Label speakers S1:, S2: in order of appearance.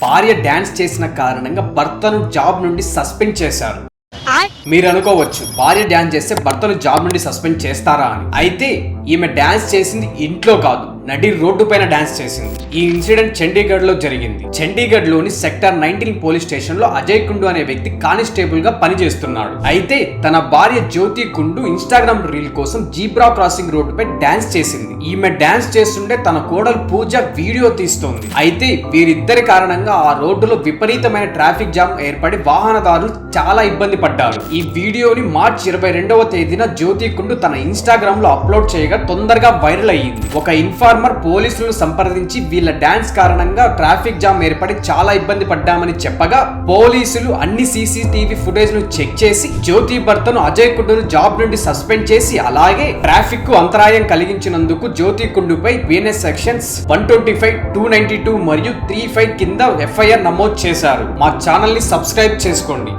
S1: భార్య డాన్స్ చేసిన కారణంగా భర్తను జాబ్ నుండి సస్పెండ్ చేశారు. మీరు అనుకోవచ్చు, భార్య డాన్స్ చేస్తే భర్తను జాబ్ నుండి సస్పెండ్ చేస్తారా అని. అయితే ఈమె డాన్స్ చేసింది ఇంట్లో కాదు, నడి రోడ్డు పైన డాన్స్ చేసింది. ఈ ఇన్సిడెంట్ చండీగఢ్ లో జరిగింది. చండీగఢ్ లోని సెక్టర్ 19 పోలీస్ స్టేషన్ లో అజయ్ కుండు అనే వ్యక్తి కానిస్టేబుల్ గా పనిచేస్తున్నాడు. అయితే తన భార్య జ్యోతి కుండు ఇన్స్టాగ్రామ్ రీల్ కోసం జీబ్రా క్రాసింగ్ రోడ్డుపై డాన్స్ చేసింది. ఈమె డాన్స్ చేస్తుంటే తన కోడలు పూజ వీడియో తీస్తోంది. అయితే వీరిద్దరి కారణంగా ఆ రోడ్డులో విపరీతమైన ట్రాఫిక్ జామ్ ఏర్పడి వాహనదారులు చాలా ఇబ్బంది పడ్డారు. ఈ వీడియోని మార్చి 22వ తేదీన జ్యోతి కుండు తన ఇన్స్టాగ్రామ్ లో అప్లోడ్ చేయగా తొందరగా వైరల్ అయ్యింది. ఒక ఇన్ఫార్మర్ పోలీసులను సంప్రదించి వీళ్ళ డాన్స్ కారణంగా ట్రాఫిక్ జామ్ ఏర్పడి చాలా ఇబ్బంది పడ్డామని చెప్పగా పోలీసులు అన్ని సీసీటీవీ ఫుటేజ్ ను చెక్ చేసి జ్యోతి భర్తను అజయ్ కుండును జాబ్ నుండి సస్పెండ్ చేసి అలాగే ట్రాఫిక్ కు అంతరాయం కలిగించినందుకు జ్యోతి కుండుపై బిఎన్ఎస్ సెక్షన్స్ 125, 292 మరియు 35 కింద ఎఫ్ఐఆర్ నమోదు చేశారు. మా ఛానల్ ని సబ్స్క్రైబ్ చేసుకోండి.